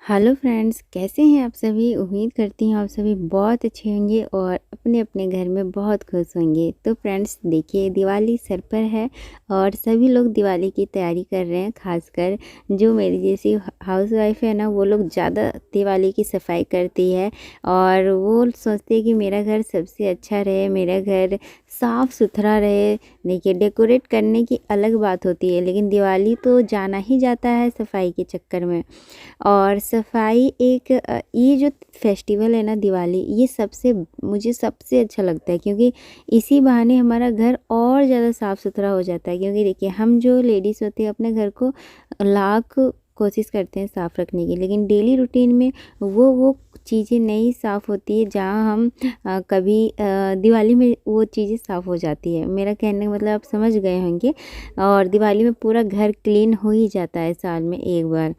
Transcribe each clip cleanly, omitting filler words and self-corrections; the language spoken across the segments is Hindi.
हेलो फ्रेंड्स, कैसे हैं आप सभी। उम्मीद करती हूँ आप सभी बहुत अच्छे होंगे और अपने अपने घर में बहुत खुश होंगे। तो फ्रेंड्स देखिए, दिवाली सर पर है और सभी लोग दिवाली की तैयारी कर रहे हैं। खासकर जो मेरी जैसी हाउसवाइफ है ना, वो लोग ज़्यादा दिवाली की सफाई करती है और वो सोचते हैं कि मेरा घर सबसे अच्छा रहे, मेरा घर साफ़ सुथरा रहे। देखिए, डेकोरेट करने की अलग बात होती है, लेकिन दिवाली तो जाना ही जाता है सफाई के चक्कर में। और सफाई एक ये जो फेस्टिवल है ना दिवाली, ये मुझे सबसे अच्छा लगता है, क्योंकि इसी बहाने हमारा घर और ज़्यादा साफ़ सुथरा हो जाता है। क्योंकि देखिए, हम जो लेडीज़ होते हैं अपने घर को लाख कोशिश करते हैं साफ़ रखने की, लेकिन डेली रूटीन में वो चीज़ें नहीं साफ़ होती है जहाँ हम कभी दिवाली में वो चीज़ें साफ़ हो जाती है। मेरा कहने का मतलब आप समझ गए होंगे। और दिवाली में पूरा घर क्लीन हो ही जाता है साल में एक बार,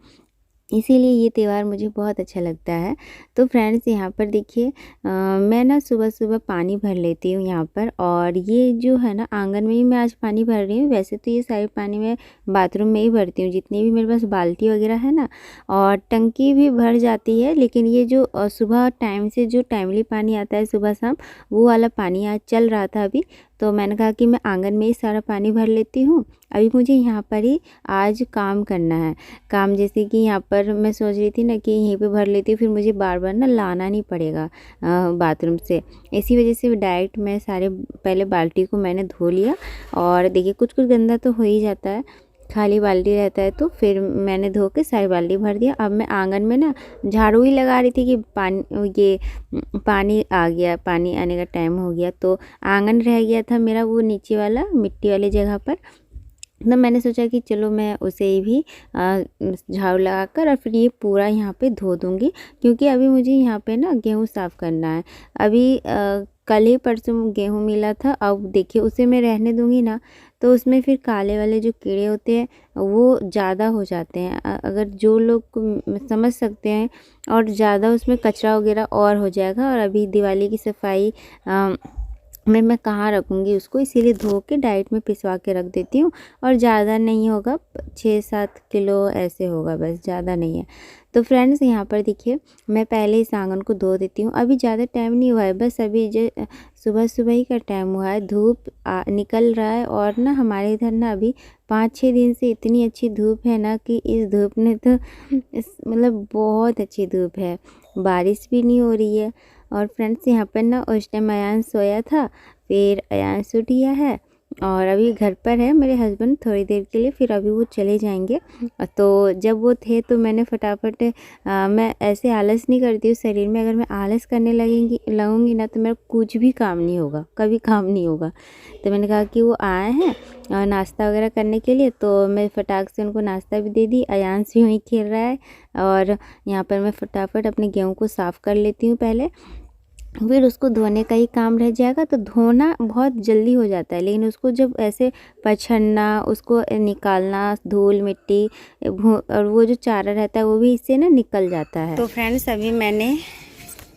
इसीलिए ये त्यौहार मुझे बहुत अच्छा लगता है। तो फ्रेंड्स यहाँ पर देखिए, मैं ना सुबह-सुबह पानी भर लेती हूँ यहाँ पर, और ये जो है ना आंगन में ही मैं आज पानी भर रही हूँ। वैसे तो ये सारे पानी मैं बाथरूम में ही भरती हूँ, जितनी भी मेरे पास बाल्टी वगैरह है ना, और टंकी भी भर जाती है। लेकिन ये जो सुबह टाइम से जो टाइमली पानी आता है सुबह शाम, वो वाला पानी आज चल रहा था अभी, तो मैंने कहा कि मैं आंगन में ही सारा पानी भर लेती हूँ। अभी मुझे यहाँ पर ही आज काम करना है। काम जैसे कि यहाँ पर मैं सोच रही थी ना कि यहीं पे भर लेती हूँ, फिर मुझे बार बार ना लाना नहीं पड़ेगा बाथरूम से। इसी वजह से डायरेक्ट मैं सारे पहले बाल्टी को मैंने धो लिया। और देखिए, कुछ कुछ गंदा तो हो ही जाता है, खाली बाल्टी रहता है, तो फिर मैंने धो के सारी बाल्टी भर दिया। अब मैं आंगन में ना झाड़ू ही लगा रही थी कि पानी आ गया, पानी आने का टाइम हो गया, तो आंगन रह गया था मेरा वो नीचे वाला मिट्टी वाली जगह पर। तो मैंने सोचा कि चलो मैं उसे भी झाड़ू लगाकर और फिर ये पूरा यहाँ पे धो दूँगी, क्योंकि अभी मुझे यहाँ पे ना गेहूँ साफ़ करना है। अभी कल ही परसों गेहूँ मिला था, अब देखिए उसे मैं रहने दूँगी ना, तो उसमें फिर काले वाले जो कीड़े होते हैं वो ज़्यादा हो जाते हैं। अगर जो लोग समझ सकते हैं, और ज़्यादा उसमें कचरा वगैरह और हो जाएगा, और अभी दिवाली की सफाई मैं कहाँ रखूँगी उसको, इसीलिए धो के डायरेक्ट में पिसवा के रख देती हूँ। और ज़्यादा नहीं होगा, 6-7 किलो ऐसे होगा, बस ज़्यादा नहीं है। तो फ्रेंड्स यहाँ पर देखिए, मैं पहले इस आंगन को धो देती हूँ। अभी ज़्यादा टाइम नहीं हुआ है, बस अभी जो सुबह सुबह ही का टाइम हुआ है। धूप निकल रहा है, और ना हमारे इधर ना अभी 5-6 दिन से इतनी अच्छी धूप है ना कि इस धूप ने तो मतलब बहुत अच्छी धूप है, बारिश भी नहीं हो रही है। और फ्रेंड्स यहाँ पर ना उस टाइम अयान सोया था, फिर अयान उठ गया है और अभी घर पर है मेरे हस्बैंड थोड़ी देर के लिए, फिर अभी वो चले जाएंगे। तो जब वो थे तो मैंने फटाफट मैं ऐसे आलस नहीं करती हूँ शरीर में, अगर मैं आलस करने लगूँगी ना तो मेरा कुछ भी काम नहीं होगा, कभी काम नहीं होगा। तो मैंने कहा कि वो आए हैं नाश्ता वगैरह करने के लिए, तो मैं फटाक से उनको नाश्ता भी दे दी। अयांश भी वहीं खेल रहा है, और यहाँ पर मैं फटाफट अपने गेहूँ को साफ़ कर लेती हूँ पहले, फिर उसको धोने का ही काम रह जाएगा। तो धोना बहुत जल्दी हो जाता है, लेकिन उसको जब ऐसे पछन्ना, उसको निकालना, धूल मिट्टी और वो जो चारा रहता है वो भी इससे ना निकल जाता है। तो फ्रेंड्स अभी मैंने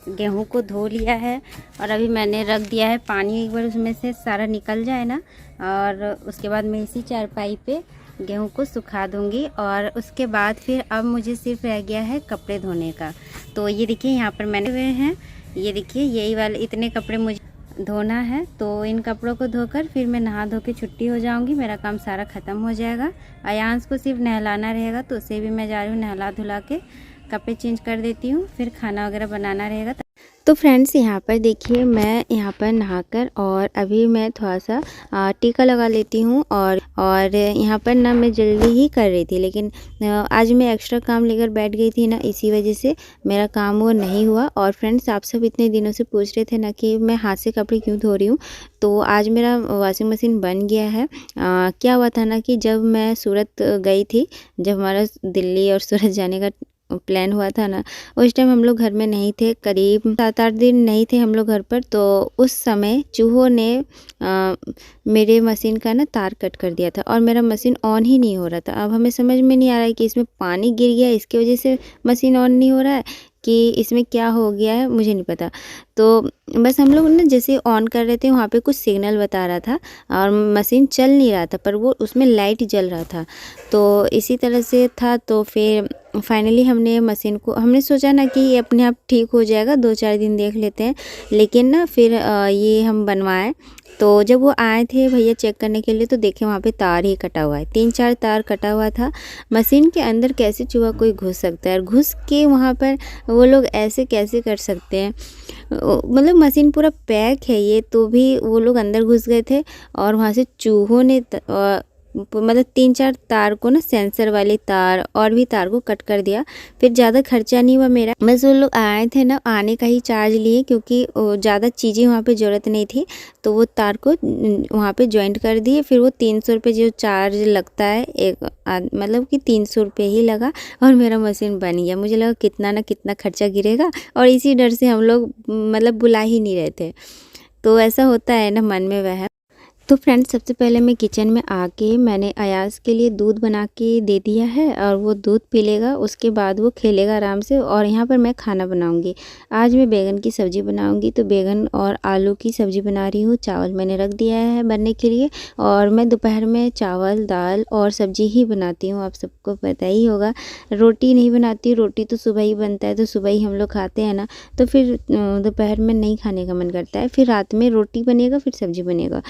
गेहूं को धो लिया है, और अभी मैंने रख दिया है पानी, एक बार उसमें से सारा निकल जाए ना, और उसके बाद मैं इसी चारपाई पे गेहूं को सुखा दूंगी। और उसके बाद फिर अब मुझे सिर्फ रह गया है कपड़े धोने का। तो ये देखिए यहाँ पर मैंने हुए हैं, ये देखिए यही वाले इतने कपड़े मुझे धोना है। तो इन कपड़ों को धोकर फिर मैं नहा धो के छुट्टी हो जाऊंगी, मेरा काम सारा ख़त्म हो जाएगा। अयांश को सिर्फ नहलाना रहेगा, तो उसे भी मैं जा रही हूँ नहला धुला के कपड़े चेंज कर देती हूँ, फिर खाना वगैरह बनाना रहेगा। तो फ्रेंड्स यहाँ पर देखिए, मैं यहाँ पर नहाकर और अभी मैं थोड़ा सा टीका लगा लेती हूँ। और यहाँ पर ना मैं जल्दी ही कर रही थी, लेकिन आज मैं एक्स्ट्रा काम लेकर बैठ गई थी ना, इसी वजह से मेरा काम वो नहीं हुआ। और फ्रेंड्स आप सब इतने दिनों से पूछ रहे थे ना कि मैं हाथ से कपड़े क्यों धो रही हूँ, तो आज मेरा वॉशिंग मशीन बन गया है। क्या हुआ था ना कि जब मैं सूरत गई थी, जब हमारा दिल्ली और सूरत जाने का प्लान हुआ था ना, उस टाइम हम लोग घर में नहीं थे, करीब 7-8 दिन नहीं थे हम लोग घर पर। तो उस समय चूहों ने मेरे मशीन का ना तार कट कर दिया था, और मेरा मशीन ऑन ही नहीं हो रहा था। अब हमें समझ में नहीं आ रहा है कि इसमें पानी गिर गया इसकी वजह से मशीन ऑन नहीं हो रहा है, कि इसमें क्या हो गया है मुझे नहीं पता। तो बस हम लोग ना जैसे ऑन कर रहे थे, वहाँ पे कुछ सिग्नल बता रहा था और मशीन चल नहीं रहा था, पर वो उसमें लाइट जल रहा था। तो इसी तरह से था। तो फिर फाइनली हमने सोचा ना कि ये अपने आप ठीक हो जाएगा, 2-4 दिन देख लेते हैं। लेकिन ना फिर ये हम बनवाए, तो जब वो आए थे भैया चेक करने के लिए, तो देखे वहाँ पे तार ही कटा हुआ है, 3-4 तार कटा हुआ था। मशीन के अंदर कैसे चूहा कोई घुस सकता है, और घुस के वहाँ पर वो लोग ऐसे कैसे कर सकते हैं। मतलब मशीन पूरा पैक है ये, तो भी वो लोग अंदर घुस गए थे और वहाँ से चूहों ने मतलब 3-4 तार को ना, सेंसर वाले तार और भी तार को कट कर दिया। फिर ज़्यादा खर्चा नहीं हुआ मेरा, बस वो लोग आए थे ना, आने का ही चार्ज लिए, क्योंकि ज़्यादा चीज़ें वहाँ पे ज़रूरत नहीं थी। तो वो तार को वहाँ पे जॉइंट कर दिए। फिर वो 300 रुपये जो चार्ज लगता है मतलब कि 300 रुपये ही लगा और मेरा मशीन बन गया। मुझे लगा कितना ना कितना खर्चा गिरेगा, और इसी डर से हम लोग मतलब बुला ही नहीं रहे थे। तो ऐसा होता है ना, मन में वह। तो फ्रेंड्स, सबसे पहले मैं किचन में आके मैंने अयाज़ के लिए दूध बना के दे दिया है, और वो दूध पी लेगा, उसके बाद वो खेलेगा आराम से। और यहाँ पर मैं खाना बनाऊँगी। आज मैं बैंगन की सब्ज़ी बनाऊँगी, तो बैंगन और आलू की सब्ज़ी बना रही हूँ। चावल मैंने रख दिया है बनने के लिए, और मैं दोपहर में चावल दाल और सब्ज़ी ही बनाती हूँ, आप सबको पता ही होगा। रोटी नहीं बनाती, रोटी तो सुबह ही बनता है, तो सुबह ही हम लोग खाते हैं ना, तो फिर दोपहर में नहीं खाने का मन करता है। फिर रात में रोटी बनेगा, फिर सब्ज़ी बनेगा।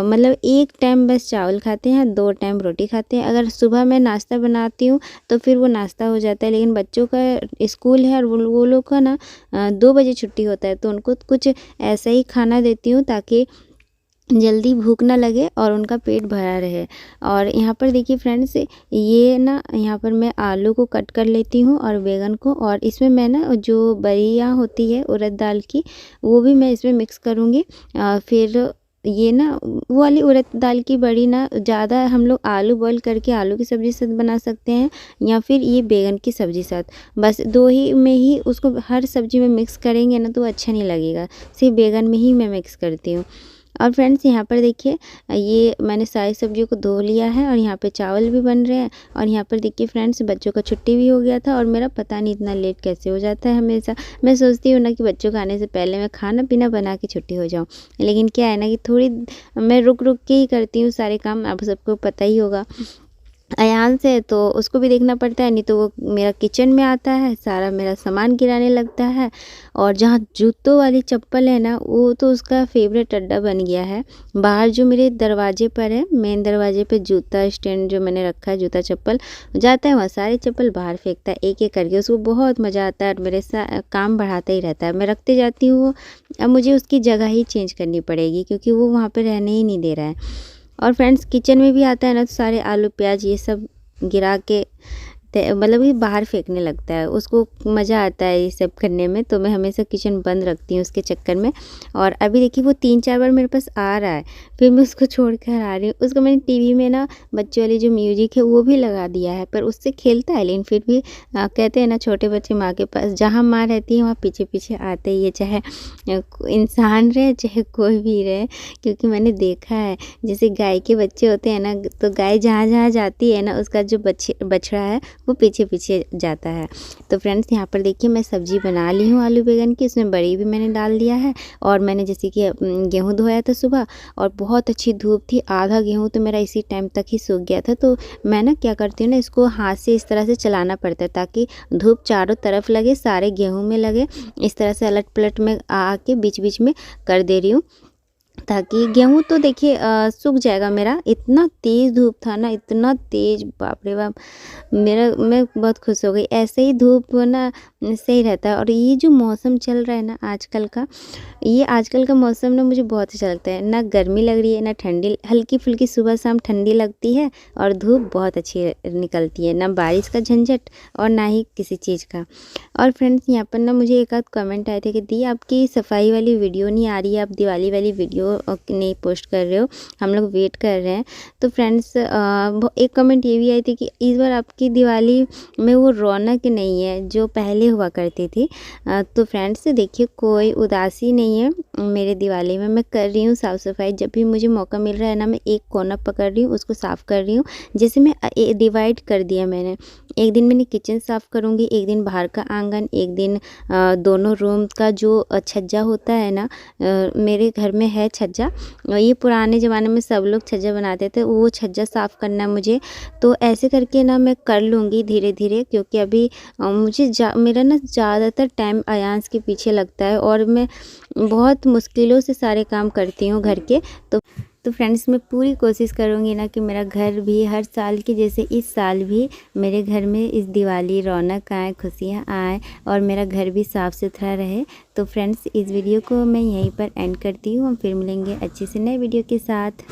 मतलब एक टाइम बस चावल खाते हैं, 2 टाइम रोटी खाते हैं। अगर सुबह मैं नाश्ता बनाती हूँ तो फिर वो नाश्ता हो जाता है, लेकिन बच्चों का स्कूल है और वो लोग का ना 2 बजे छुट्टी होता है, तो उनको कुछ ऐसा ही खाना देती हूँ ताकि जल्दी भूख ना लगे और उनका पेट भरा रहे। और यहाँ पर देखिए फ्रेंड्स, ये ना यहाँ पर मैं आलू को कट कर लेती हूँ और बैंगन को, और इसमें मैं ना जो बरियाँ होती है उड़द दाल की, वो भी मैं इसमें मिक्स करूँगी। फिर ये ना वो वाली उड़द दाल की बड़ी ना, ज़्यादा हम लोग आलू बॉईल करके आलू की सब्ज़ी साथ बना सकते हैं, या फिर ये बैंगन की सब्ज़ी साथ। बस 2 ही में ही उसको हर सब्ज़ी में मिक्स करेंगे ना तो अच्छा नहीं लगेगा, सिर्फ बैंगन में ही मैं मिक्स करती हूँ। और फ्रेंड्स, यहाँ पर देखिए, ये मैंने सारी सब्जियों को धो लिया है, और यहाँ पे चावल भी बन रहे हैं। और यहाँ पर देखिए फ्रेंड्स, बच्चों का छुट्टी भी हो गया था, और मेरा पता नहीं इतना लेट कैसे हो जाता है हमेशा। मैं सोचती हूँ ना कि बच्चों को आने से पहले मैं खाना पीना बना के छुट्टी हो जाऊँ, लेकिन क्या है ना कि थोड़ी मैं रुक रुक के ही करती हूँ सारे काम, आप सबको पता ही होगा। अयान से तो उसको भी देखना पड़ता है, नहीं तो वो मेरा किचन में आता है, सारा मेरा सामान गिराने लगता है। और जहाँ जूतों वाली चप्पल है ना, वो तो उसका फेवरेट अड्डा बन गया है। बाहर जो मेरे दरवाजे पर है, मेन दरवाजे पे जूता स्टैंड जो मैंने रखा है, जूता चप्पल जाता है वहाँ सारी चप्पल बाहर फेंकता है एक एक करके। उसको बहुत मज़ा आता है और मेरे साथ काम बढ़ाता ही रहता है। मैं रखते जाती हूँ, अब मुझे उसकी जगह ही चेंज करनी पड़ेगी, क्योंकि वो वहाँ पर रहने ही नहीं दे रहा है। और फ्रेंड्स, किचन में भी आता है ना, तो सारे आलू प्याज ये सब गिरा के मतलब कि बाहर फेंकने लगता है। उसको मज़ा आता है ये सब करने में, तो मैं हमेशा किचन बंद रखती हूँ उसके चक्कर में। और अभी देखिए वो 3-4 बार मेरे पास आ रहा है, फिर मैं उसको छोड़ कर आ रही हूँ। उसको मैंने टीवी में ना बच्चों वाली जो म्यूजिक है वो भी लगा दिया है, पर उससे खेलता है, लेकिन फिर भी कहते हैं ना, छोटे बच्चे माँ के पास जहाँ माँ रहती है वहाँ पीछे पीछे आते ही है, चाहे इंसान रहे चाहे कोई भी रहे। क्योंकि मैंने देखा है, जैसे गाय के बच्चे होते हैं ना, तो गाय जहाँ जहाँ जाती है ना, उसका जो बछड़ा है वो पीछे पीछे जाता है। तो फ्रेंड्स, यहाँ पर देखिए मैं सब्ज़ी बना ली हूँ आलू बैंगन की, उसमें बड़ी भी मैंने डाल दिया है। और मैंने जैसे कि गेहूँ धोया था सुबह, और बहुत अच्छी धूप थी, आधा गेहूँ तो मेरा इसी टाइम तक ही सूख गया था। तो मैं ना क्या करती हूँ ना, इसको हाथ से इस तरह से चलाना पड़ता है ताकि धूप चारों तरफ लगे, सारे गेहूँ में लगे। इस तरह से अलट पलट में आके बीच बीच में कर दे रही हूँ, ताकि गेहूँ तो देखिए सूख जाएगा मेरा। इतना तेज़ धूप था ना, इतना तेज़, बाप रे बाप, मैं बहुत खुश हो गई। ऐसे ही धूप ना सही रहता है। और ये जो मौसम चल रहा है ना आजकल का, ये आजकल का मौसम ना मुझे बहुत अच्छा लगता है। ना गर्मी लग रही है ना ठंडी, हल्की फुल्की सुबह शाम ठंडी लगती है, और धूप बहुत अच्छी निकलती है। ना बारिश का झंझट और ना ही किसी चीज़ का। और फ्रेंड्स, यहाँ पर ना मुझे एक आध कमेंट आए थे कि दी आपकी सफाई वाली वीडियो नहीं आ रही है, आप दिवाली वाली वीडियो नहीं पोस्ट कर रहे हो, हम लोग वेट कर रहे हैं। तो फ्रेंड्स, एक कमेंट ये भी आई थी कि इस बार आपकी दिवाली में वो रौनक नहीं है जो पहले हुआ करती थी। तो फ्रेंड्स देखिए, कोई उदासी नहीं है मेरे दिवाली में। मैं कर रही हूँ साफ़ सफाई, जब भी मुझे मौका मिल रहा है ना, मैं एक कोना पकड़ रही हूँ, उसको साफ़ कर रही हूँ। जैसे मैं डिवाइड कर दिया मैंने, एक दिन मैंने किचन साफ़ करूँगी, एक दिन बाहर का आंगन, एक दिन दोनों रूम का जो छज्जा होता है ना, मेरे घर में है छज्जा। ये पुराने ज़माने में सब लोग छज्जा बनाते थे, वो छज्जा साफ़ करना है मुझे। तो ऐसे करके ना मैं कर लूँगी धीरे-धीरे, क्योंकि अभी मुझे मेरा ना ज़्यादातर टाइम अयान्स के पीछे लगता है और मैं बहुत मुश्किलों से सारे काम करती हूँ घर के। तो फ्रेंड्स, मैं पूरी कोशिश करूँगी ना कि मेरा घर भी हर साल की जैसे इस साल भी मेरे घर में इस दिवाली रौनक आए, खुशियाँ आए और मेरा घर भी साफ़ सुथरा रहे। तो फ्रेंड्स, इस वीडियो को मैं यहीं पर एंड करती हूँ। हम फिर मिलेंगे अच्छे से नए वीडियो के साथ।